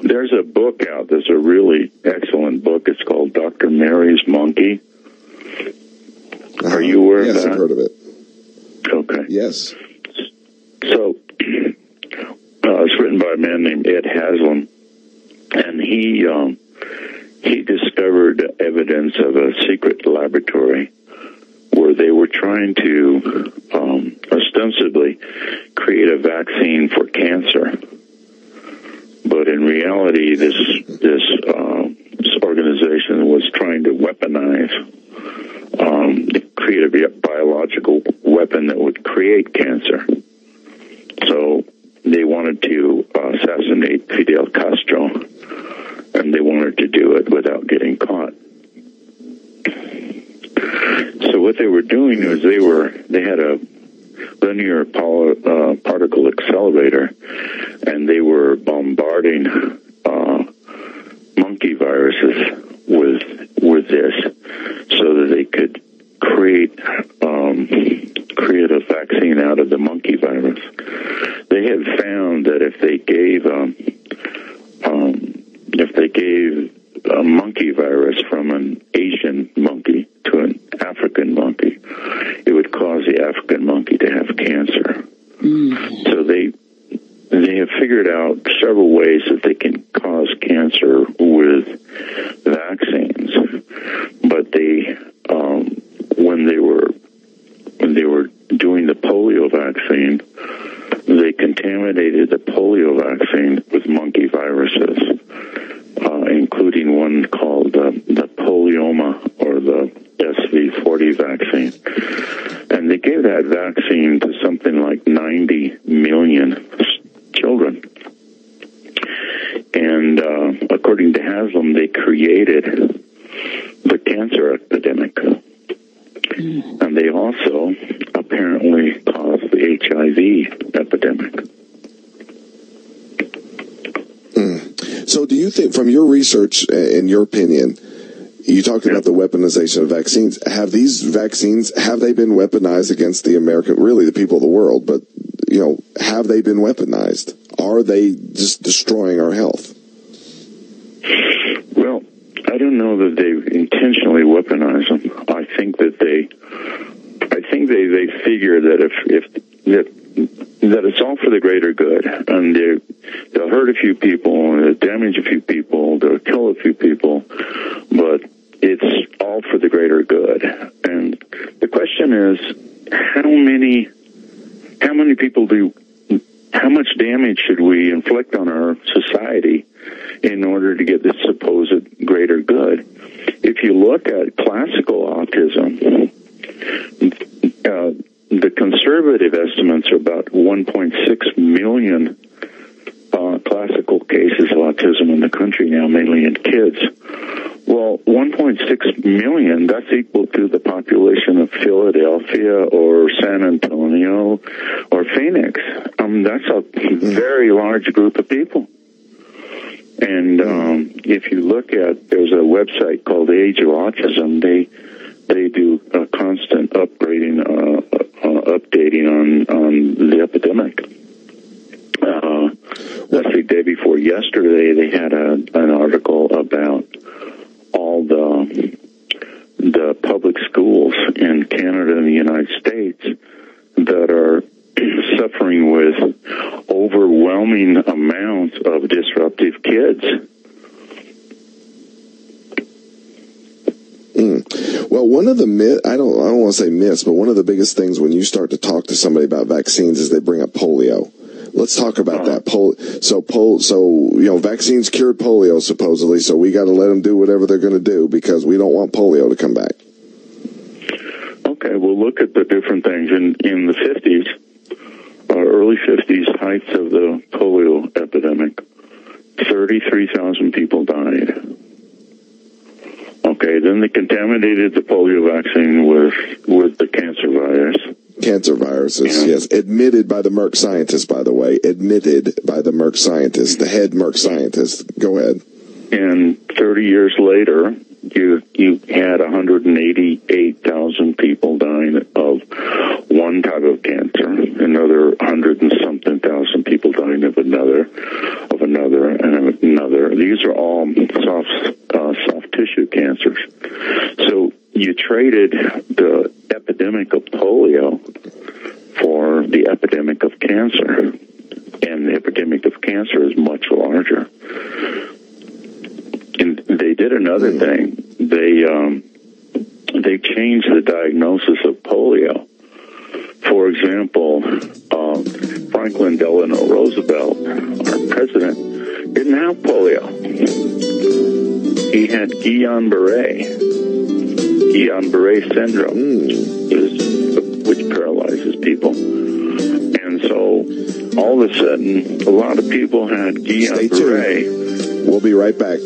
there's a book out that's a really excellent book. It's called Dr. Mary's Monkey. Are you aware of that? Yes, I've heard of it. Okay. Yes. So, it's written by a man named Ed Haslam, and he discovered evidence of a secret laboratory where they were trying to ostensibly create a vaccine for cancer. But in reality, this organization was trying to weaponize, create a biological weapon that would create cancer. So they wanted to assassinate Fidel Castro, and they wanted to do it without getting caught. So what they were doing was they had a linear particle accelerator, and they were bombarding monkey viruses with this, so that they could create a vaccine out of the monkey virus. They had found that if they gave a monkey virus from an Asian monkey to an African monkey, it would cause the African monkey to have cancer. So they have figured out several ways that they can cause cancer with vaccines. But when they were doing the polio vaccine, they contaminated the polio vaccine with monkey viruses, including one called the polioma, or the SV40 vaccine. And they gave that vaccine to something like 90 million children. And according to Haslam, they created the cancer epidemic. And they also apparently caused the HIV epidemic. So do you think, from your research, in your opinion, you talked about the weaponization of vaccines. Have these vaccines, have they been weaponized against the people of the world, but, have they been weaponized? Are they just destroying our health? Well, I don't know that they intentionally weaponize them. I think they figure that that it's all for the greater good, and they'll hurt a few people, they'll damage a few people, they'll kill a few people, but it's all for the greater good. And the question is, how much damage should we inflict on our society in order to get this supposed greater good? If you look at classical autism, the conservative estimates are about 1.6 million classical cases of autism in the country now, mainly in kids. Well, 1.6 million, that's equal to the population of Philadelphia or San Antonio or Phoenix. That's a very large group of people. And if you look at, there's a website called The Age of Autism. They do a constant updating on the epidemic. The day before yesterday, they had an article about all the public schools in Canada and the United States that are suffering with overwhelming amounts of disruptive kids. Well, one of the I don't want to say myths, but one of the biggest things when you start to talk to somebody about vaccines is they bring up polio. Let's talk about that. Vaccines cured polio supposedly, so we got to let them do whatever they're going to do because we don't want polio to come back. Okay, we'll look at the different things. In the 50s, early 50s, heights of the polio epidemic, 33,000 people died. Okay, then they contaminated the polio vaccine with the cancer virus. Cancer viruses, yes. Admitted by the Merck scientists, by the way. Admitted by the Merck scientists, the head Merck scientist. Go ahead. And 30 years later, you had 188,000 people dying of one type of cancer, another 100 and something thousand people dying of another, and another, These are all soft tissue cancers. So you traded the epidemic of polio for the epidemic of cancer, and the epidemic of cancer is much larger. And they did another thing. They changed the diagnosis of polio. For example, Franklin Delano Roosevelt, our president, didn't have polio. He had Guillain-Barré syndrome, which paralyzes people. And so, all of a sudden, a lot of people had Guillain-Barré. We'll be right back.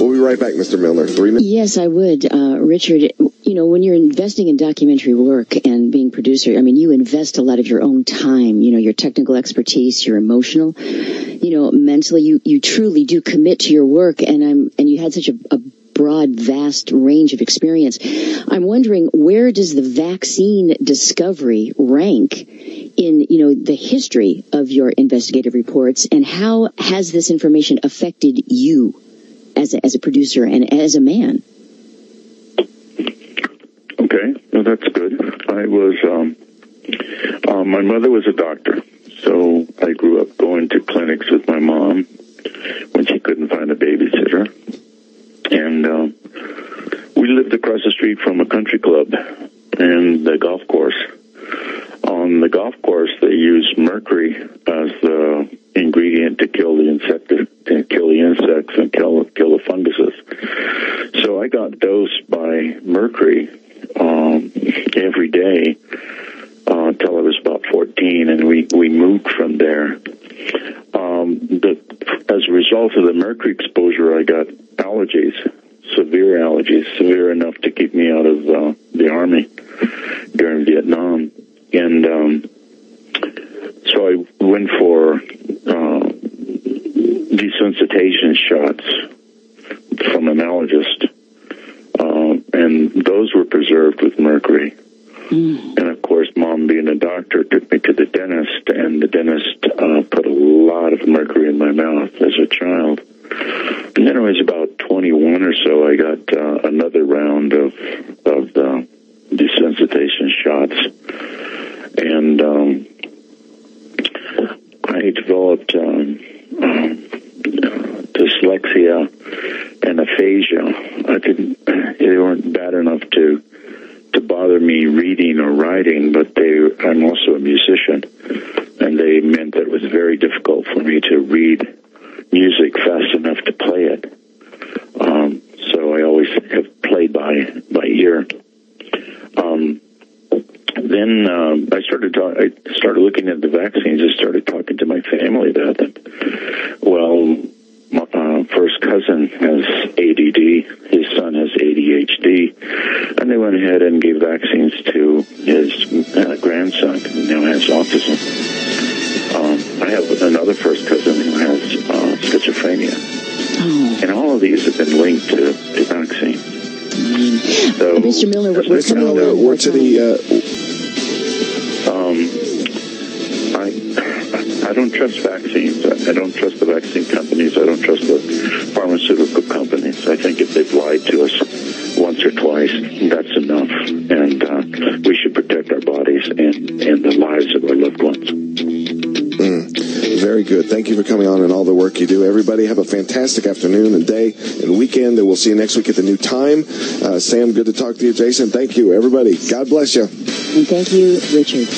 We'll be right back, Mr. Milner. 3 minutes. Yes, I would. Richard, when you're investing in documentary work and being producer, you invest a lot of your own time, your technical expertise, your emotional, mentally, you truly do commit to your work. And you had such a broad, vast range of experience. I'm wondering, where does the vaccine discovery rank in, the history of your investigative reports, and how has this information affected you as a producer and as a man? Okay, well, that's good. I was, my mother was a doctor, so I grew up going to clinics with my mom when she couldn't find a babysitter. And we lived across the street from a country club and the golf course. On the golf course, they used mercury as the ingredient to kill the insects and kill the funguses. So I got dosed by mercury every day until I was about 14, and we moved from there. As a result of the mercury exposure, I got allergies, severe enough to keep me out of the Army during Vietnam. And so I went for desensitization shots from an allergist, and those were preserved with mercury. And of course, Mom, being a doctor, took me to the dentist, and the dentist put a lot of mercury in my mouth as a child. And then I was about 21 or so, I got another round of the desensitization shots. And I developed dyslexia and aphasia. They weren't bad enough to bother me reading or writing, but I'm also a musician, and they meant that it was very difficult for me to read music fast enough to play it. So I always have played by ear. Then I started looking at the vaccines. I started talking to my family about them. Well, my first cousin has ADD. His son has ADHD. And they went ahead and gave vaccines to his grandson, who now has autism. I have another first cousin who has schizophrenia. And all of these have been linked to vaccines. So, Mr. Milner, we're coming along. We're to the... I don't trust vaccines. I don't trust the vaccine companies. I don't trust the pharmaceutical companies. I think if they've lied to us once or twice, that's enough. And we should protect our bodies and the lives of our loved ones. Very good. Thank you for coming on and all the work you do. Everybody have a fantastic afternoon and day and weekend, and we'll see you next week at the new time. Sam, good to talk to you. Jason, thank you. Everybody, God bless you. And thank you, Richard.